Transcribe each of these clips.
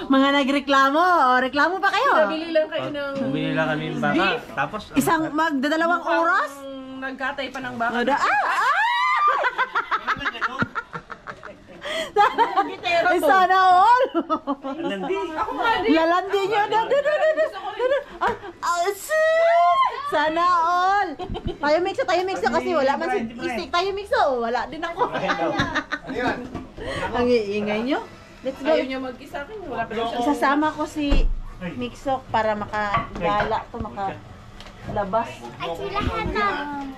Mga nagreklamo. O, reklamo pa kayo? Nabili lang kayo ng... Bumili lang kami ng baka. Tapos, Isang magdadalawang oras? Nagkatay pa ng baka. Ay, sana all! landi. Lalandi nyo. Sana all! Tayo mixo kasi wala man si isik. Tayo mixo. Wala din ako. Ang iingay nyo. Let's go. Ayaw niya mag-isa akin. Wala pa lang siya. Isasama ko si Mixok para makagala to, makalabas. Ay, sila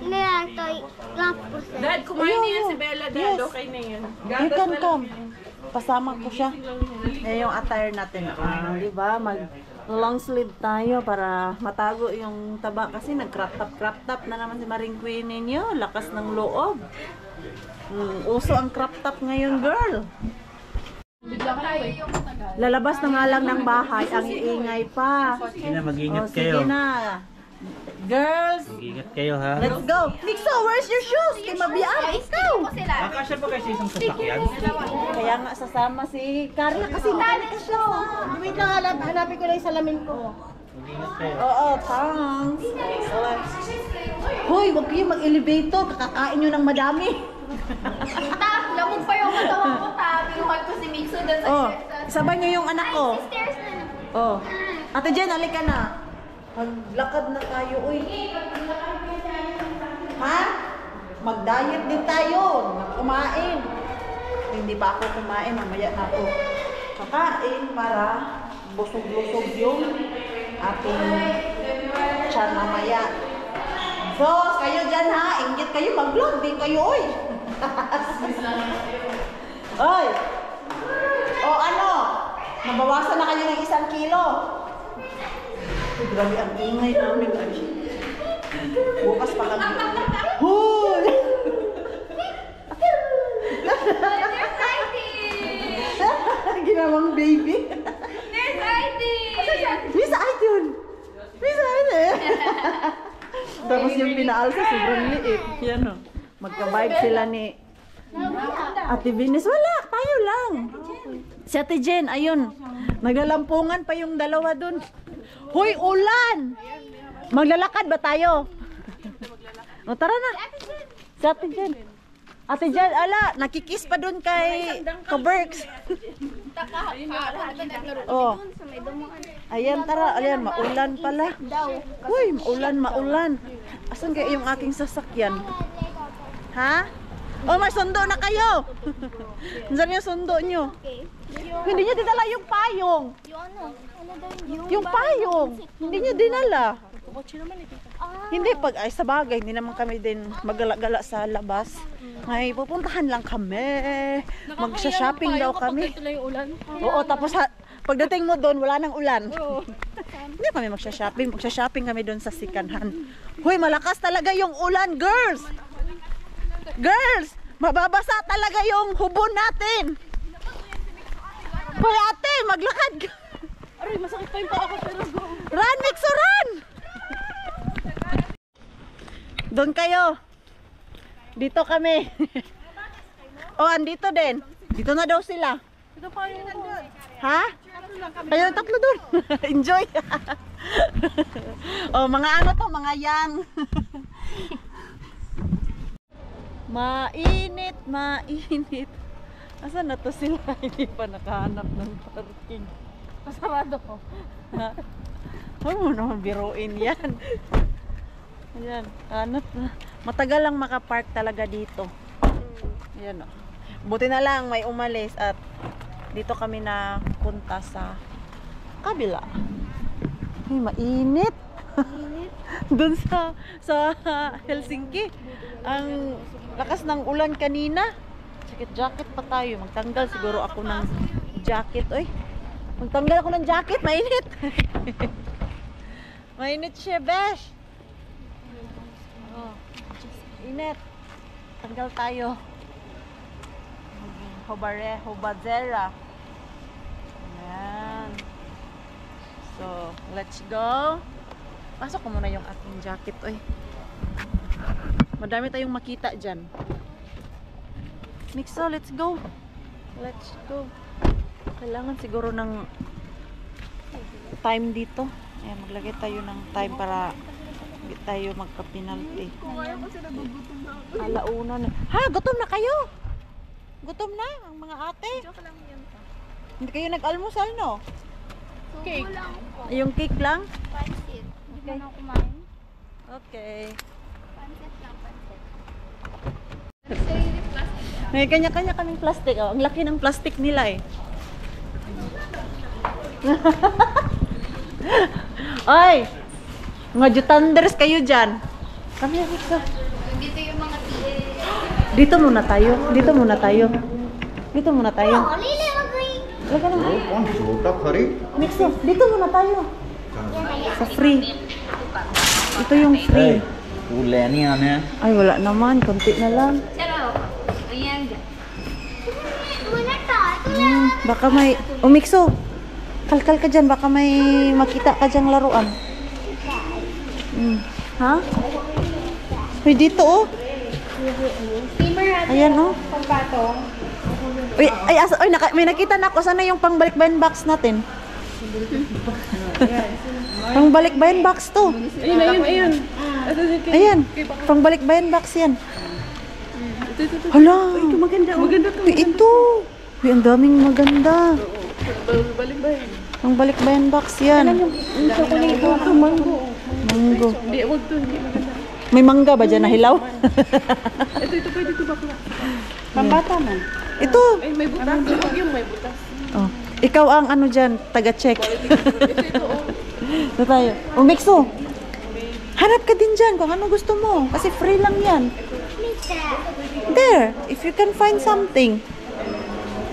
nilatoy lang po sila. Dad, kumain niya si Bella. Dad, Yes. okay na yan. You can come. Pasama ko siya. Yan yung attire natin. Di ba? Mag long sleeve tayo para matago yung taba kasi nag-crop top na naman si Maring Queen ninyo. Lakas ng loob. Uso ang crop top ngayon, girl. Lalabas na nga lang ng bahay, ang iingay pa. Sige na, mag-ingat Sige kayo. na. Girls, Mag-ingat kayo ha. let's go. Mixo, where's your shoes? Kay Mabian, ikaw. Akasya pa kayo sa isang sasakyan. Kaya nga sasama si Carla kasi nalika siya. Wait lang, hanapin ko lang yung salamin ko. Mag-ingat kayo. Oo, thanks. Hoy, wag kayo mag-elevator. Kakakain nyo ng madami. Lamog pa yung katawan ko, pinuhat ko si Mixo doon sa Oh, stairs. sabay nyo yung anak ko. Stairs na naman. Oh. Ate Jen, halika na. Maglakad na tayo, uy. Ha? Mag-diet din tayo. Kumain. Hindi pa ako kumain, mamaya na ako kakain para busog-lusog yung ating tiyan mamaya. So, kayo dyan ha, inggit kayo, mag-vlog din kayo, uy. Oy. O ano? Nabawasan na kayo ng 1 kilo. Uy, grabe ang ingay namin. Bukas pa kami. Hoy! There's ID! Ginawang baby. There's ID! Miss Aitun! Miss Aitun! Tapos yung pinaalsa, sobrang liit. Yan o. Magka-vibe sila ni Ate Venus. Wala, tayo lang. Si Ate Jen, ayun. Naglalampungan pa yung dalawa dun. Hoy, ulan! Maglalakad ba tayo? O, tara na. Si Ate Jen. Ate Jen, ala, nakikis pa dun kay Kaberks. Oh. Ayan, tara. Ayan, maulan pala. Uy, maulan. Asan kaya yung aking sasakyan? Ha? Oh, may sundo na kayo. Saan yung sundo nyo? Hindi nyo dinala yung payong. Yung ano? Ano daw yung... Yung payong. Hindi nyo dinala. Hindi, pag ay sa bagay, hindi naman kami din magala-gala sa labas. Ay, pupuntahan lang kami. Magsha-shopping daw kami. Oo, tapos pagdating mo doon, wala nang ulan. Hindi kami magsha-shopping. Magsha-shopping kami doon sa sikanhan. Hoy, malakas talaga yung ulan, girls! Girls! Mababasa talaga yung hubon natin! Hoy, ate, maglakad ka! Aray, masakit pa yung paa ko pero go. Run, Mixo, run! Doon kayo. Dito kami. Oh, andito din. Dito na daw sila. Ito pa yung... Ha? Kayo tatlo doon. Enjoy. Oh, mga ano to, mga yang. Mainit, mainit. Asan na to sila? Hindi pa nakahanap ng parking. Pasarado ko. Ha? Huwag mo naman biruin yan. Ayan, hanap na. Matagal lang makapark talaga dito. Ayan o. Buti na lang may umalis at dito kami na punta sa kabila. Ay, mainit. Doon sa Helsinki. Ang lakas ng ulan kanina. Jacket pa tayo. Magtanggal siguro ako ng jacket. Oy. Magtanggal ako ng jacket. Mainit. Mainit siya, besh. Oh, init. Tanggal tayo. Hobadzera. Ayan. So, let's go. Pasok ko muna yung aking jacket. Oy. Madami tayong makita dyan. Mixo, let's go. Let's go. Kailangan siguro ng time dito. Ayan, maglagay tayo ng time para hindi tayo magka-penalty. Alauna na. Ha, gutom na kayo? Gutom na ang mga ate? Hindi kayo nag-almusal, no? Cake. Yung cake lang? Pansit. Okay. Ano kumain? Okay. Pansit lang, pansit. May kanya-kanya kaming plastic. Oh. Ang laki ng plastic nila eh. Ay! Mga jutanders kayo dyan. Kami dito. Dito yung mga tiye. Dito muna tayo. Dito muna tayo. Dito muna tayo. Lili, mag-ring. Lagyan na. कौन छोटा खरी Mixo, dito muna tayo. Sa free. Ito yung free. तू लेने आने हैं Ay, wala naman. Konti na lang. Chalo. Ayan. Baka may... Oh, Mixo. Kalkal ka dyan. Baka may makita ka dyang laruan. Ha? Uy, dito oh. Ayan oh. Uy, ay, asa, uy, may nakita na ako. Sana yung pangbalikbayan box natin? Pangbalikbayan box to. Ayun. Ayan. Pangbalikbayan box yan. Hala. Maganda to. Uy, ito. Uy, ang daming maganda. Pangbalikbayan box yan. Mango. Mango. Hindi, wag to. Hindi maganda. May mangga ba dyan na hilaw? Ito pwede to bakla. Pambata man. Ito. Ay, may butas. Huwag yung may butas. Oh. Ikaw ang ano dyan, taga-check. Ito tayo. Oh, Mixo. Hanap ka din dyan kung ano gusto mo. Kasi free lang yan. There, if you can find something.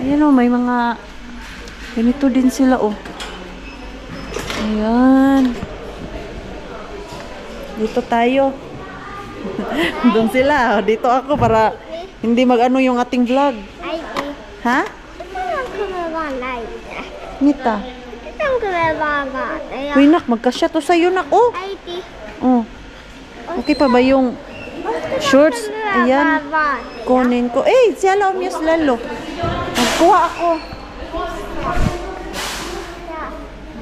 Ayan oh, may mga... Ganito din sila oh. Ayan. Dito tayo. Doon sila. Dito ako para hindi mag-ano yung ating vlog. Ha? Nita. Uy, nak, magkasya to sa'yo, nak. Oh. Oh. Okay pa ba yung shorts? Ayan. Kunin ko. Eh, siya lang yung lalo. Magkuha ako.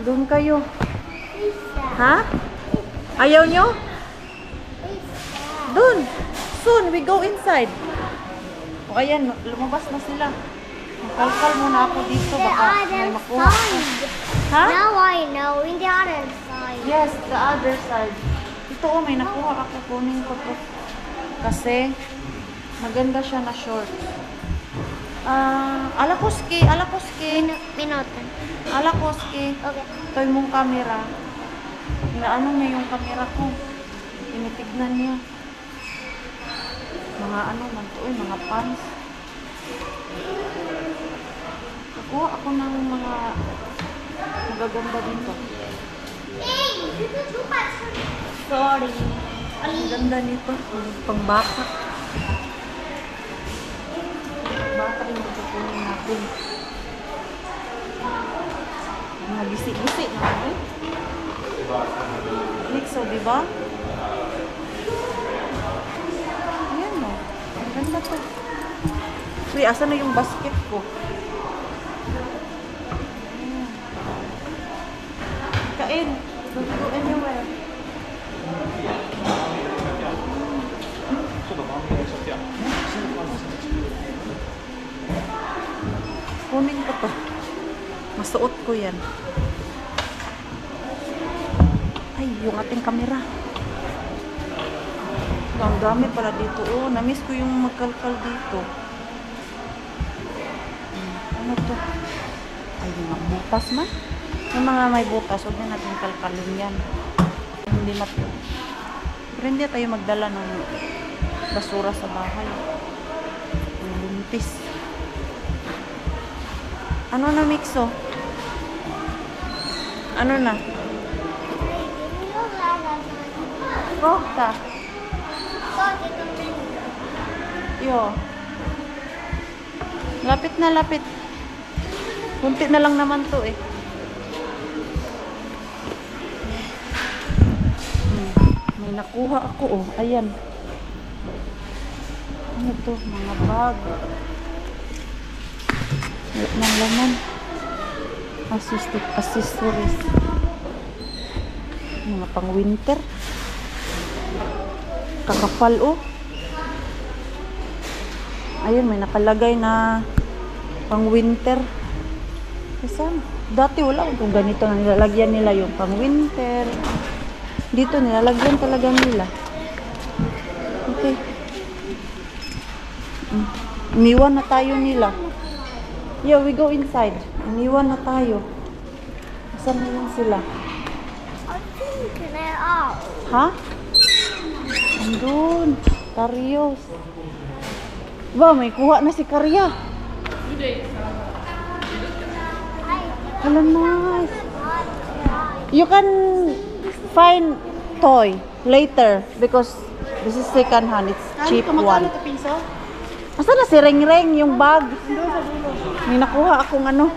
Doon kayo. Ha? Ayaw nyo? Doon. Soon, we go inside. O, ayan, lumabas na sila. Magkalkal muna ako dito. Baka may makuha. Ha? Now I know, in the other side. Yes, the other side. Ito oh, may nakuha ako. Kunin ko to. Kasi, maganda siya na short. Alakoski. Pinotan. Alakoski. Okay. Ito yung camera. Inaano niya yung camera ko. Tinitignan niya. Mga ano man to eh, mga pants. Nakuha ako ng mga magaganda dito. Hey, this is too much. Sorry. Ang ganda nito. Pangbaka. Baka yung kukunin natin. Mga bisi-bisi naman eh. Mixo, diba? Ayan o. Ang ganda to. Uy, asa na yung basket ko? Ayan. Kain. Don't go anywhere. Kunin ko to. Masuot ko yan. Ay, yung ating kamera. Ang dami pala dito. Oh, na-miss ko yung magkalkal dito. Ano to? Ay, yung mga butas man. Yung mga may butas, huwag na natin kalkalin yan. Hindi natin. Pero hindi tayo magdala ng basura sa bahay. Yung buntis. Ano na, Mixo? Ano na? Rokta. Yo. Lapit na, lapit. Kunti na lang naman to eh. May nakuha ako oh. Ayan. Ano to? Mga bag. Wala ng laman. Accessories. Mga pang winter. Kakapal oh. Ayun, may nakalagay na pang winter. Kasama. Dati wala kung ganito na nilalagyan nila yung pang winter. Dito nilalagyan talaga nila. Okay. Iniwan na tayo nila. Yeah, we go inside. Iniwan na tayo. Saan na lang sila? Ha? Andun. Karios. Ba, may kuha na si Karya. Hello, nice. You can find toy later because this is second hand. It's cheap one. piso? Asa na si Reng Reng yung bag? May nakuha akong ano.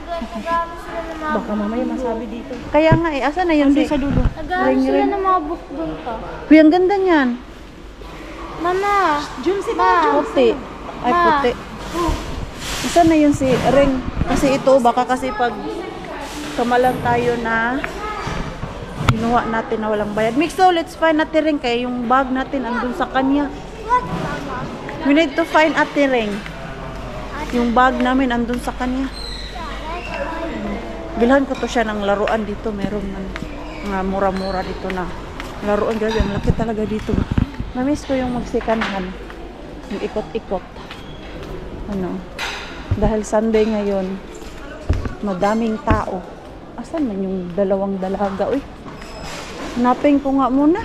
Baka mamaya masabi dito. Kaya nga eh, asa na yun si... Sa dulo. Nag-aaral sila ng mga book doon pa. Uy, ang ganda niyan. Mama! Jun si ba? Puti. Ay, puti. Asa na yun si Reng? Kasi ito, baka kasi pag kamalan tayo na ginawa natin na walang bayad. Mixo, let's find Ate Reng kaya yung bag natin andun sa kanya. We need to find Ate Reng. Yung bag namin andun sa kanya. Bilhan ko to siya ng laruan dito. Meron mga mura-mura dito na laruan. Grabe, ang laki talaga dito. Namiss ko yung magsikanhan. Yung ikot-ikot. Ano? Dahil Sunday ngayon, madaming tao. Asan man yung dalawang dalaga? Uy, hanapin ko nga muna.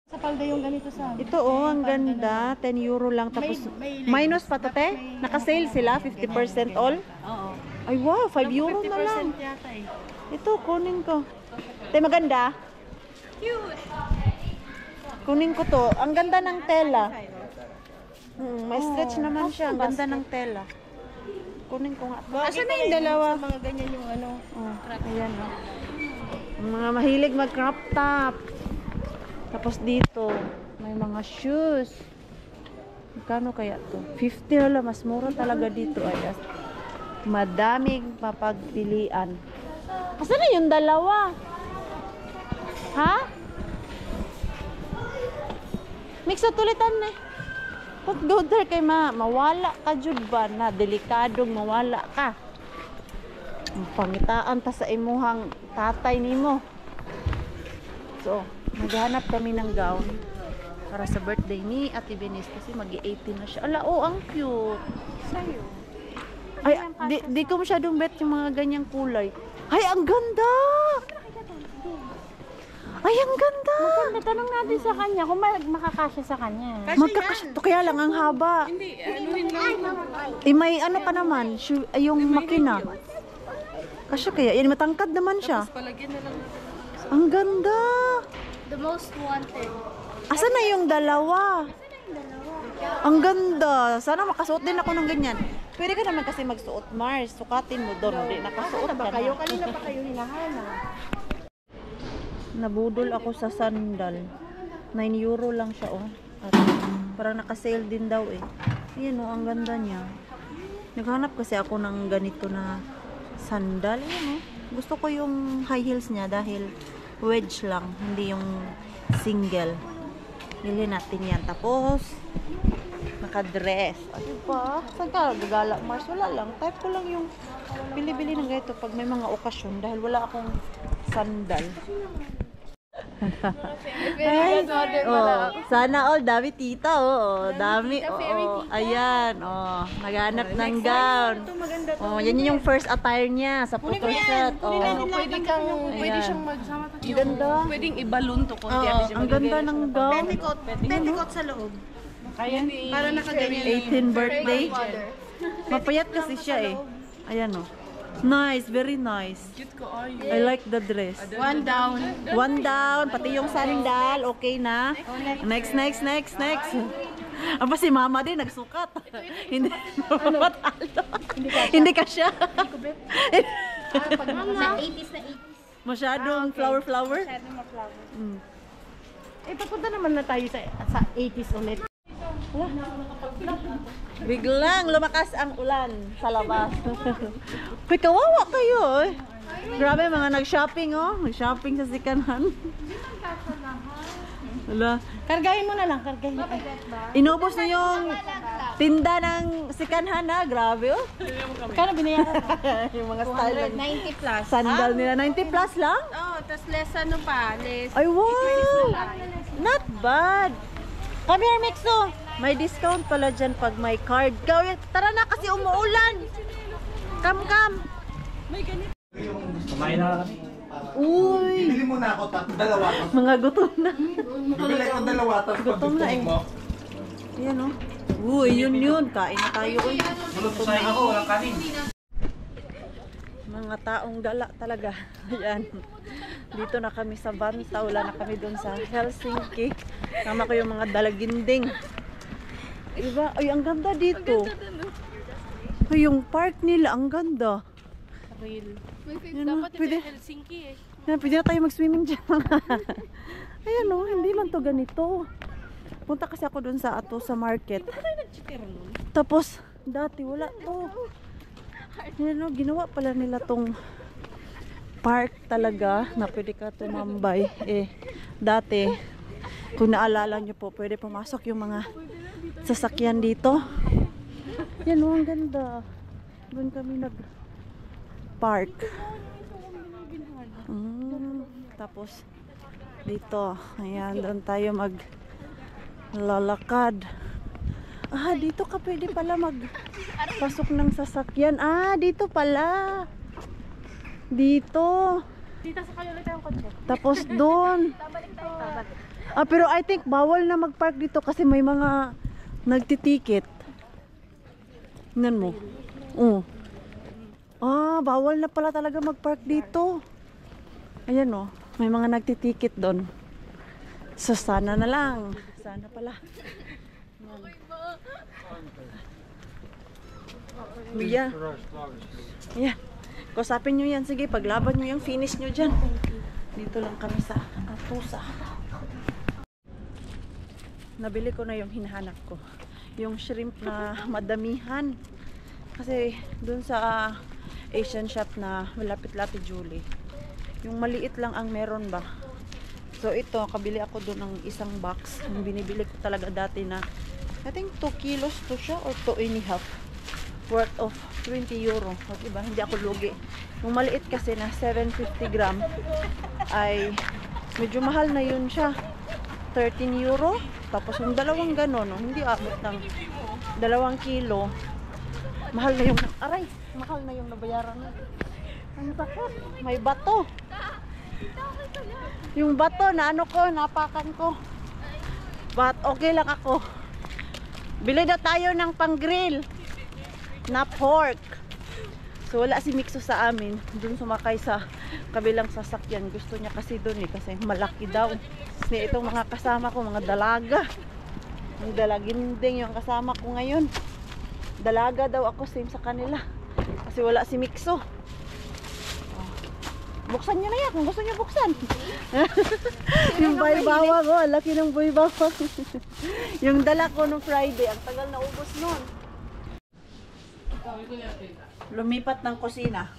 Sa palda yung ganito sa... Ito oh, ang ganda. 10 euro lang. Tapos, minus pa to, te? Naka-sale sila? 50% all? Oo. Ay wow, 5 euro na lang. 50% yata eh. Ito, kunin ko. Te, maganda? Cute! Kunin ko to. Ang ganda ng tela. May stretch naman siya. Ang ganda ng tela. Kunin ko nga. Asan na yung dalawa? Sa mga ganyan yung ano. Oh, ayan oh. Ang mga mahilig mag crop top. Tapos dito, may mga shoes. Magkano kaya to? 50 wala, mas mura talaga dito. Ay, madaming mapagpilian. Asan na yung dalawa? Ha? Mix tulitan na. Pag go there kay mawala ka jud ba na delikadong mawala ka. Ang pangitaan ta sa imuhang tatay nimo. So, maghanap kami ng gown para sa birthday ni Ate Benis kasi mag-18 na siya. Ala, oh, ang cute. Sa'yo. Ay, di ko masyadong bet yung mga ganyang kulay. Ay, ang ganda! Ay, ang ganda! Maganda, tanong natin sa kanya kung makakasya sa kanya. Magkakasya. Kaya lang ang haba. Hindi, ano rin lang. May ano pa naman, yung makina. Kasi kaya, yan matangkad naman siya. Palagyan na lang natin. Ang ganda! The most wanted. Asan na yung dalawa? Ang ganda! Sana makasuot din ako ng ganyan. Pwede ka naman kasi magsuot, Mars. Sukatin mo doon. Hindi, nakasuot ka Kayo, na. kanina pa kayo hinahanap. Nabudol ako sa sandal. 9 euro lang siya, oh. At parang naka-sale din daw, eh. Ayan, oh, ang ganda niya. Naghanap kasi ako ng ganito na sandal. Ayan, oh. Gusto ko yung high heels niya dahil wedge lang, hindi yung single. Bilhin natin yan. Tapos, naka-dress. O, diba? Saan ka gagala, Mars? Wala lang. Type ko lang yung bili-bili ng ganito pag may mga okasyon dahil wala akong sandal. Ay, oh, sana all dami tita, oh, dami, oh, ayan, oh, naghanap ng gown. Oh, yan yung first attire niya sa photoshoot. Oh, Pwede siyang magsama. ang ganda. Pwedeng i-balloon to konti. Oo, ang ganda ng gown. Petticoat sa loob. Kaya ni... Para nakaganyan. 18th birthday. Mapayat kasi siya eh. Ayan oh. Nice, very nice. Cute ko ay. I like the dress. One down. One down, pati yung sandal, okay na. Next. Aba si mama din, nagsukat. Hindi matalo. Hindi ka siya. Na 80s na 80s. Masyadong flower. Masyadong ma-flower. Eh, papunta naman na tayo sa 80s ulit. Biglang lumakas ang ulan sa labas. Uy, kawawa kayo eh. Grabe, mga nag-shopping oh. Nag-shopping sa sikanhan. Wala. Kargahin mo na lang, kargahin. Inubos na yung tinda ng sikanhan ha. Grabe oh. Kano binayaran? Yung mga style lang. 90 plus. Sandal nila, 90 plus lang? Oh, tas less ano pa, less. Ay wow! Not bad. Come here, Mixo. May discount pala dyan pag may card. Tara na kasi umuulan. Come. Kumain na kami. Uy! Bili mo na ako, dalawa. Mga gutom na. Bibili ko dalawa, tapos Gutom na eh. mo. Ayan oh. Uy, yun. Kain na tayo. Uy. Bulot sa ako, walang kanin. Mga taong gala talaga. Ayan. Dito na kami sa Vantaa. Wala na kami doon sa Helsinki. Kama ko yung mga dalaginding. Diba? Ay, ang ganda dito. Ay, yung park nila, ang ganda. Real. Dapat pwede. Helsinki eh. Yan, pwede na tayo mag-swimming dyan. Ayan o, hindi man to ganito. Punta kasi ako dun sa Atosa Market. Tapos, dati wala to. Ayan o, ginawa pala nila tong park talaga na pwede ka tumambay. Dati, kung naalala nyo po, pwede pumasok yung mga sasakyan dito. Yan o, ang ganda. Doon kami nag-park. Tapos dito, ayan, doon tayo maglalakad. Dito ka pwede pala magpasok ng sasakyan. Dito pala. Dito. Dito sa kayo ulit ang kotse. Tapos doon. Pero I think bawal na mag-park dito kasi may mga nagtitikit. Tingnan mo. Bawal na pala talaga mag-park dito. Ayan oh, may mga nagtitikit doon. So sana na lang. Sana pala. Ayan. Ayan. Kusapin nyo yan. Sige, paglaban nyo yung finish nyo dyan. Dito lang kami sa Atosa. Nabili ko na yung hinahanap ko. Yung shrimp na madamihan. Kasi dun sa Asian shop na malapit-lapit Julie. Yung maliit lang ang meron ba. So ito, kabili ako doon ng isang box. Yung binibili ko talaga dati na I think 2 kilos to siya or 2.5 worth of 20 euro. O, diba? Hindi ako lugi. Yung maliit kasi na 750 gram ay medyo mahal na yun siya. 13 euro. Tapos yung dalawang ganon, no? Hindi abot ng 2 kilo. Mahal na yung mahal na yung nabayaran na. Ang sakit. May bato. Yung bato na napakan ko. But okay lang ako. Bili na tayo ng pang-grill na pork. So wala si Mixo sa amin. Doon sumakay sa kabilang sasakyan. Gusto niya kasi doon kasi malaki daw. Kasi itong mga kasama ko, mga dalaga. Ang dalaginding yung kasama ko ngayon. Dalaga daw ako, same sa kanila. Kasi wala si Mixo. Buksan nyo na yan kung gusto nyo buksan. Yung baybawa ko, laki ng baybawa. Yung dala ko nung Friday, ang tagal na ubos nun. Lumipat ng kusina.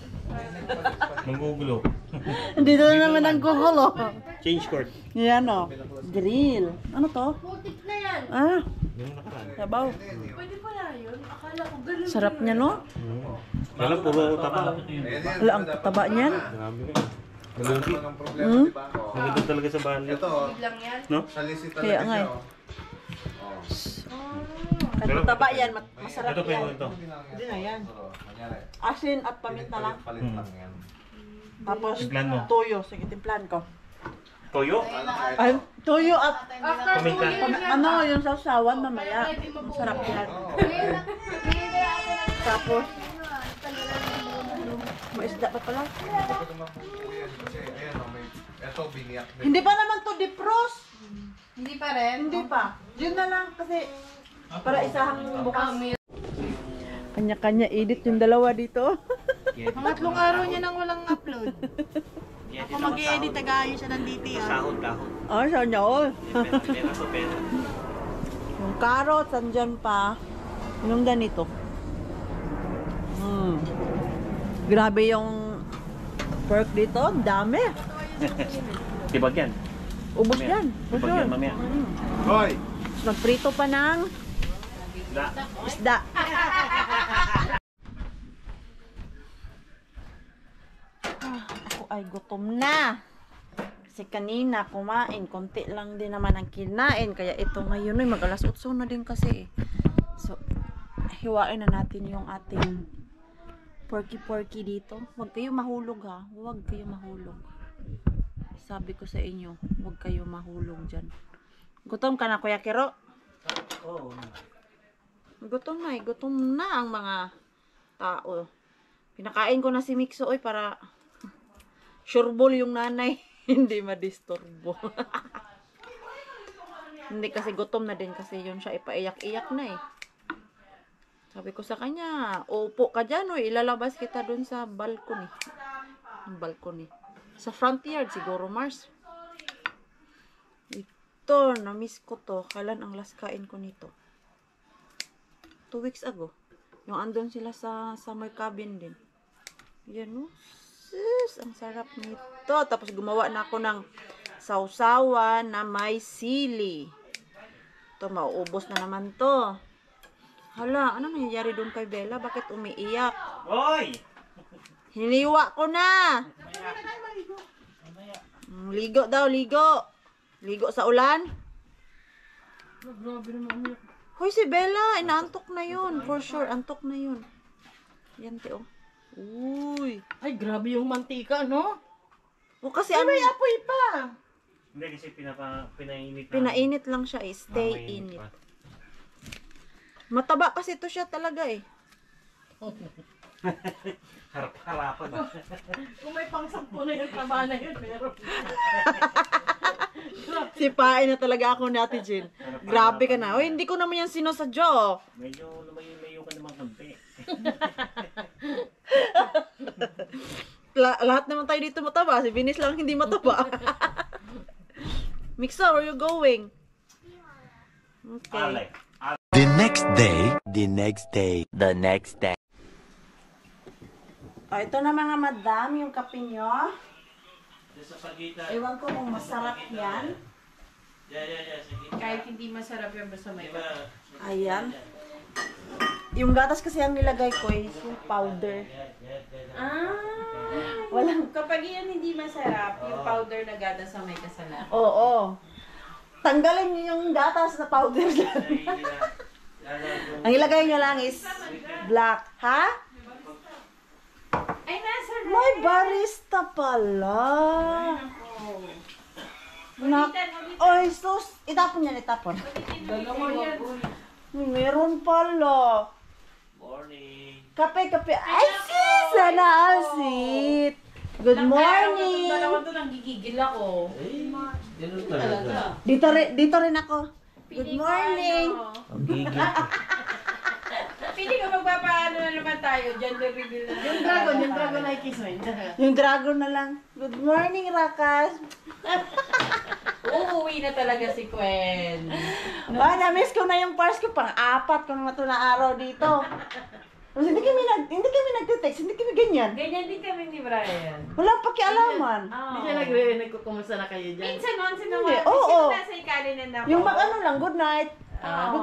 Manggugulo. Dito na naman ang gugulo. Change court. Yan o. Grill. Ano to? Putik na yan. Yung nakaraan. Sabaw. Pwede pala yun. Akala ko ganun. Sarap niya no? Wala, puro taba. Wala ang taba niyan. Grabe na. Malugi. Maganda talaga sa bahan. Ito, Lang yan. No? salisi Kaya talaga nga siya. eh. Oh. Kahit taba yan, masarap Ito pa yan. yung ito. Hindi na yan. Kunyari, Asin at paminta lang. palit lang yan. Tapos Timplan mo. toyo. Sige, timplan ko. Toyo? Ay, toyo at After Paminta. ano, yung sausawan mamaya. Masarap yan. Tapos, may isda pa pala. Kasi ayan o, may ito biniyak. Hindi pa naman to defrost. Hindi pa rin. Hindi pa. Yun na lang kasi para isahang bukas. Kanya-kanya edit yung dalawa dito. Pangatlong araw niya nang walang upload. Ako mag-i-edit, tagayo siya ng DTR. Sahod. Saan niya oh. Pera sa pera. Yung carrots, andyan pa. Yung ganito. Grabe yung Pork dito, ang dami. Tibag yan. Ubos yan. For Tibag sure. yan mamaya. Hoy! Tapos nagprito pa ng isda. Ako ay gutom na. Kasi kanina kumain, konti lang din naman ang kinain. Kaya ito ngayon ay mag-alas 8 na din kasi. So, hiwain na natin yung ating porky dito. Huwag kayo mahulog ha. Huwag kayo mahulog. Sabi ko sa inyo, huwag kayo mahulog dyan. Gutom ka na, Kuya Kiro? Oo. Gutom na ang mga tao. Pinakain ko na si Mixo para sureball yung nanay. Hindi madisturbo. Hindi kasi gutom na din kasi yun siya ipaiyak-iyak na eh. Sabi ko sa kanya, upo ka dyan ilalabas kita dun sa balcony. Balcony. Sa front yard siguro, Mars. Ito, na-miss ko to. Kailan ang last kain ko nito? 2 weeks ago. Yung andun sila sa summer cabin din. Yan sis, ang sarap nito. Tapos gumawa na ako ng sausawan na may sili. Ito, mauubos na naman to. Hala, ano nangyayari doon kay Bella? Bakit umiiyak? Hoy! Hiniwa ko na! Ligo daw, ligo. Ligo sa ulan. Hoy, si Bella, inaantok na yun. For sure, antok na yun. Yan, te, oh. Uy. Ay, grabe yung mantika, no? O, kasi Ay, ano, may apoy pa. Hindi kasi pinainit na. pinainit lang siya, eh. Stay Mainit in it. pa. Mataba kasi to siya talaga, eh. Harap-harapan ba? Kung may pang-sampo na yung taba na yun, meron. Sipain na talaga ako ni Ate Jill. Grabe ka na. Hoy, hindi ko naman yan sinosadyo, oh. Medyo lumayo-layo ka naman konti. Lahat naman tayo dito mataba. Si Vinis lang hindi mataba. Mixo, where you going? Okay. The next day, the next day, the next day. O, ito na mga madam, yung kape nyo. Sa pagitan. Ewan ko kung masarap yan. Sige. Kahit hindi masarap yung basta may Ayan. Yung gatas kasi ang nilagay ko is yung powder. Walang, Kapag yan hindi masarap, yung powder na gata sa may kasalanan. oo. Tanggalin nyo yung gatas na powder dyan. Ang ilagay nyo lang is black. Ha? Ay, nasa May barista pala. Oy, sus. Itapon yan, itapon. Meron pala. Morning. Kape. Ay, sis! Sana asit. Good morning. Dalawa to nang gigigil ako. Ganun talaga. Dito rin ako. Good morning. Ang gigil. Pili ko magpapaano na naman tayo, gender reveal na. Yung dragon ay kiss mo. Yung dragon na lang. Good morning, Rakas. Uuwi na talaga si Gwen. Na-miss ko na yung pars ko. Pang-apat ko na ito na araw dito. Tapos hindi kami nagte-text, hindi kami ganyan. Ganyan din kami ni Brian. Walang pakialaman. Hindi siya nagre-nag ko kumusta na kayo dyan. Minsan, once in a Hindi, while. oo. Kasi nasa ikalinan ako. Yung mag-ano lang, good night.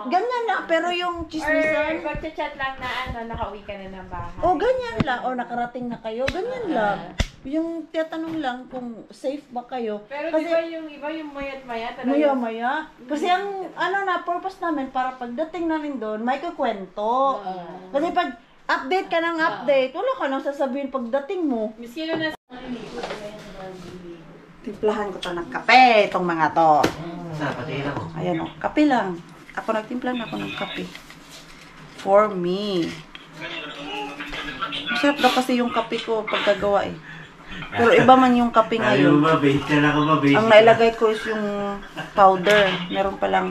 Ganyan lang, pero yung Or chismisan. magchat-chat lang na nakauwi ka na ng bahay. Oh, ganyan lang. Oh, nakarating na kayo. Ganyan lang. Yung tiyatanong lang kung safe ba kayo. Pero Kasi, di ba yung iba, yung mayat-maya talaga. maya-maya. Kasi ang purpose namin para pagdating namin doon, may kukwento. Kasi pag update ka ng update, wala ka nang sasabihin pagdating mo. Miskino na Timplahan ko to ng kape, itong mga to. Patiin ako. Ayan o, kape lang. Ako nagtimpla na ako ng kape. For me. Masarap daw kasi yung kape ko pagkagawa eh. Pero iba man yung kape ngayon. Ang nailagay ko is yung powder. Meron palang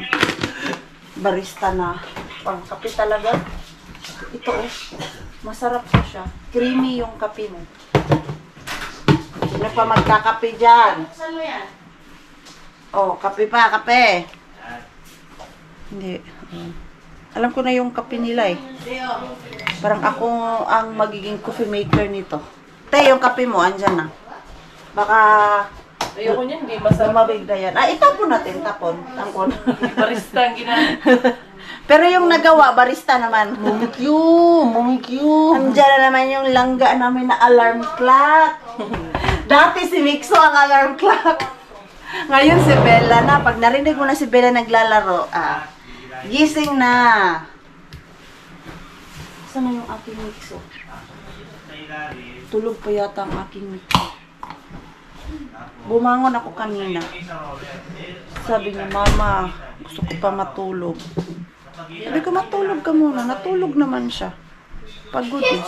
barista na pang kape talaga. Ito oh. Masarap pa siya. Creamy yung kape mo. Sino pa magkakape dyan? Saan mo yan? Oh, kape pa, kape. Hindi. Alam ko na yung kape nila eh. Parang ako ang magiging coffee maker nito. Te, yung kape mo, andyan na. Baka Ayoko niyan, hindi basta lumabig na yan. Itapon natin, tapon. Tangkon. barista ang ginagawa. Pero yung nagawa, barista naman. Mumikyu. Andyan na naman yung langga namin na alarm clock. Dati si Mixo ang alarm clock. Ngayon si Bella na. Pag narinig mo na si Bella naglalaro, gising na. Saan na yung aking Mixo? Tulog pa yata ang aking Mixo. Bumangon ako kanina. Sabi niya, Mama, gusto ko pa matulog. Sabi ko, matulog ka muna. Natulog naman siya. Pagod eh.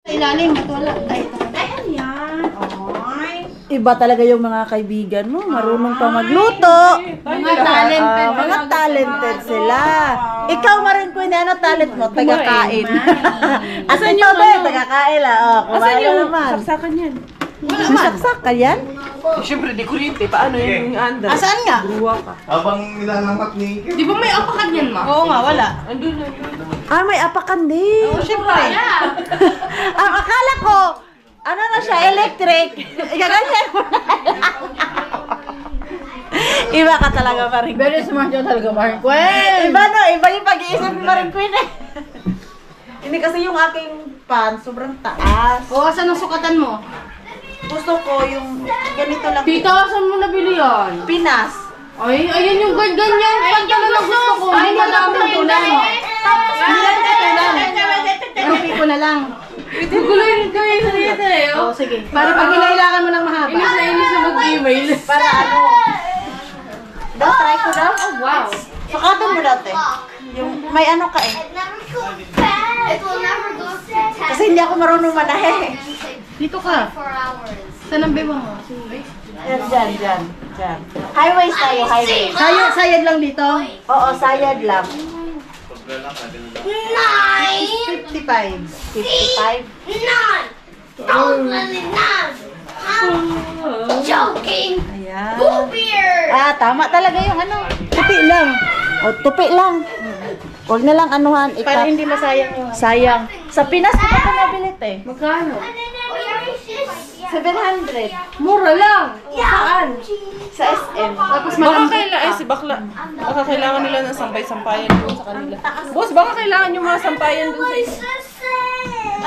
Ilalim, wala. Ay, Iba talaga yung mga kaibigan mo. Marunong pa magluto. mga talented. Mga talented sila. Ikaw, Marin Queen, ano talent mo? Tagakain. Asan yung tagakain lang. Asan yung saksakan yan? Wala man. Saksakan yan? Siyempre, di kuryente. Paano yung anda? Asan nga? Habang nilalangkat ni Ike. Di ba may apakan yan, ma? Oo nga, wala. Andun na. May apakan din. Siyempre. Ang akala ko, ano na siya, electric. Ganyan mo na. Iba ka talaga, Marin Queen. Very smart yun talaga, Marin Queen. Iba no, iba yung pag-iisip ni Marin Queen eh. Hindi kasi yung aking pan, sobrang taas. O, asan ang sukatan mo? Gusto ko yung ganito lang. Tita, saan mo nabili yan? Pinas. Ay, ayan yung ganyan. Pantalon na gusto ko. Ay, madami ang tulan. Hindi lang tulan. Hindi ko na lang. Guguloyin kayo sa dito eh. Oh, sige. Para pag kinailangan mo ng mahaba. Inis na mag-email. Para ano. Daw, try ko daw. Oh, wow. Sukatan mo dati. Yung may ano ka eh. It will never go fast. Kasi hindi ako marunong manahe. Dito ka. 4 hours. Saan ang beba mo? Yan, dyan. Highways tayo, highways. Sayad lang dito? Oo, sayad lang. 9! 55. 55? 9! Totally not! I'm joking! Ayan. Go beer! Tama talaga yung ano. Tupi lang. O, tupi lang. Huwag na lang anuhan. Para hindi masayang yung... Sayang. Sa Pinas, di ba ito nabilit eh? Magkano? 700. Mura lang. Saan? Sa SM. Tapos Baka kailangan, si bakla. Baka kailangan nila ng sampay-sampayan doon sa kanila. Boss, baka kailangan yung mga sampayan doon sa inyo.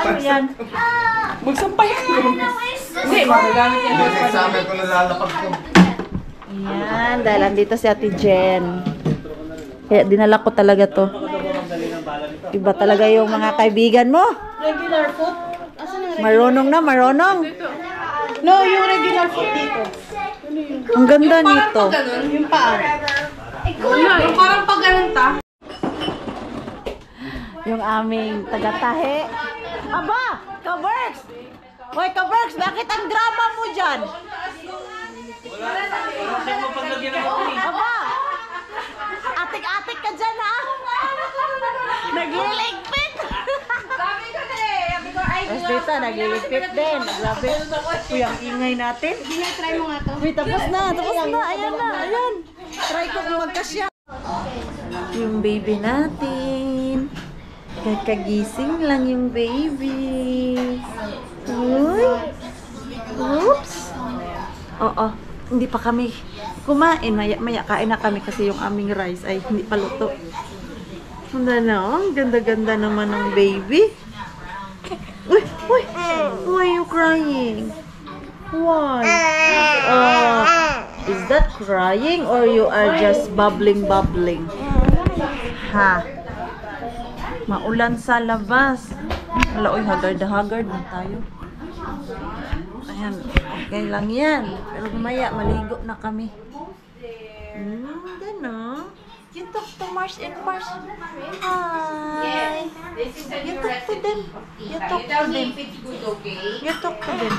Ano yan? Magsampay ka doon. Hindi, magagamit yan. Sa examen ko nalalapag ko. Ayan, dahil andito si Ate Jen. Kaya dinala ko talaga to. Iba talaga yung mga kaibigan mo. Regular food? Marunong na, marunong. No, yung regular food dito. Ang ganda nito. Yung paan. Yung parang pag ganun ta. Yung aming taga-tahe. Aba! Ka-Berks! Hoy, Ka-Berks! Bakit ang drama mo dyan? Aba! Atik-atik ka dyan, ha? Nagliligpit! Tapos dito, nagliligpit din. Grabe. Uy, ang ingay natin. try mo nga to. Uy, tapos na. Ayan na, ayan. Try ko kung magkasya. Yung baby natin. Kakagising lang yung baby. Uy. Oops. Oo. Hindi pa kami kumain. Maya kain na kami kasi yung aming rice ay hindi pa luto. Ang ganda-ganda naman ng baby. Uy! Why are you crying? Why? Is that crying or you are just bubbling? Ha? Maulan sa labas. Wala, uy, haggard na tayo. Ayan, okay lang yan. Pero mamaya, maligo na kami. Gano'n. You talk to Mars and Mars. Hi. You talk to them. You talk to them.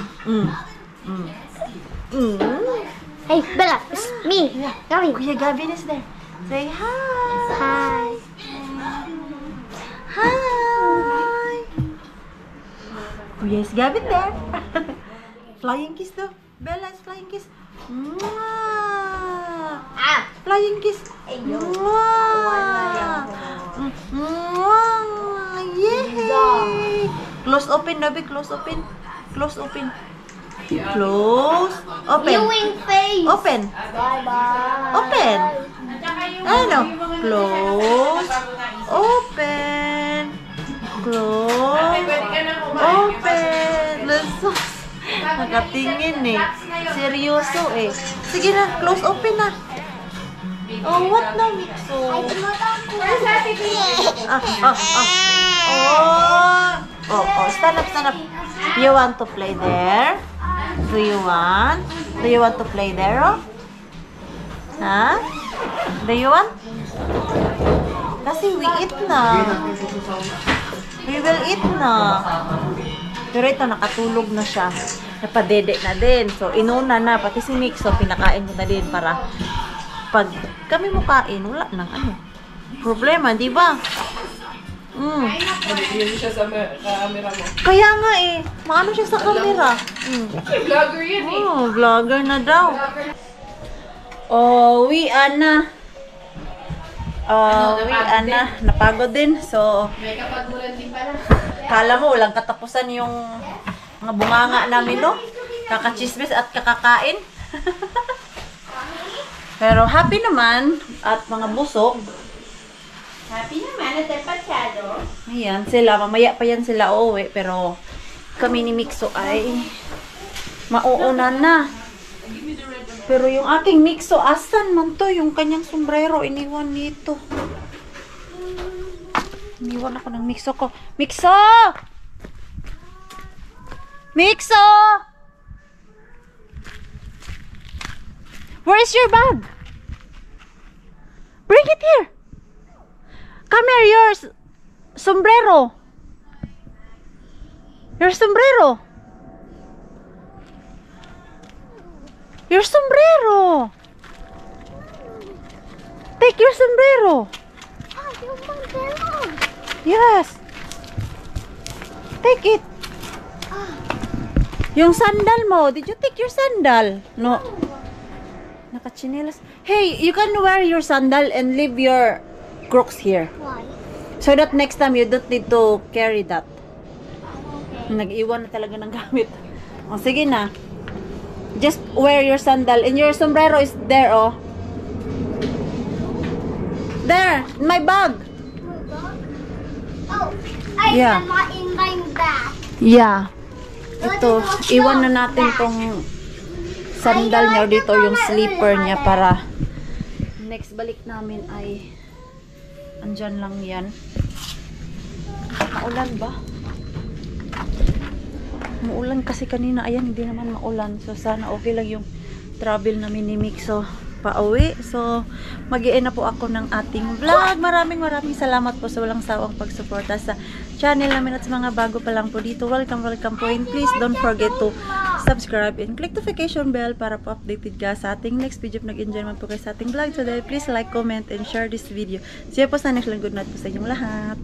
Hey, Bella, it's me. Gavin. Kuya Gavin is there. Say hi. Hi. Hi. Kuya is Gavin there. Flying kiss though. Bella is flying kiss. Mwah. Flying kiss. Mwah. Mwah. Yay. Close open, Nabi. Close open. Close, open. Close. Open. Viewing face. Open. Bye-bye. Open. Ano? Close. Open. Close. Open. Lasos. Nakatingin eh. Seryoso eh. Sige na, close, open na. Oh, what na, Mixo? Oh, stand up. You want to play there? Do you want to play there, oh? Huh? Do you want? Kasi we eat na. We will eat na. Pero ito, nakatulog na siya. Napadede na din. So, inuna na. Pati si Mixo, pinakain ko na din para pag kami mo kain, wala nang ano. Problema, di ba? Yun siya sa camera mo. Kaya nga eh. Maano siya sa camera. Vlogger yan eh. Oh, vlogger na daw. Oh, uwian na. Uwian na. Napagod din. So, May kapagmulan din pala. kala mo, walang katapusan yung mga bunganga namin, no? Kakachismis at kakakain. Pero happy naman at mga busog. Happy naman at pasyado. Ayan, sila. Mamaya pa yan sila uuwi. Pero kami ni Mixo ay mauunan na. Pero yung aking Mixo, asan man to? Yung kanyang sombrero, iniwan nito. Iniwan ako ng Mixo ko. Mixo! Mixo! Where is your bag? Bring it here. Come here, your sombrero. Your sombrero. Your sombrero. Take your sombrero. Oh, yung sombrero. Yes. Take it. Yung sandal mo. Did you take your sandal? No. Nakachinelas. Hey, you can wear your sandal and leave your Crocs here. Why? So that next time you don't need to carry that. Nag-iwan na talaga ng gamit. O, sige na. Just wear your sandal. And your sombrero is there, oh. There, in my bag. Oh, I Yeah. am not in my bag. Yeah. Ito, iwan na natin tong sandal niya dito, yung slipper niya para next balik namin ay andyan lang yan. Maulan ba? Maulan kasi kanina. Ayan, hindi naman maulan. So, sana okay lang yung travel namin ni Mixo pauwi. So, mag-i-end na po ako ng ating vlog. Maraming salamat po sa walang sawang pagsuporta sa channel namin at sa mga bago pa lang po dito. Welcome po. And please don't forget to subscribe and click notification bell para po updated ka sa ating next video. Nag-enjoy man po kayo sa ating vlog today. Please like, comment, and share this video. See you po sa next vlog. Good night po sa inyong lahat.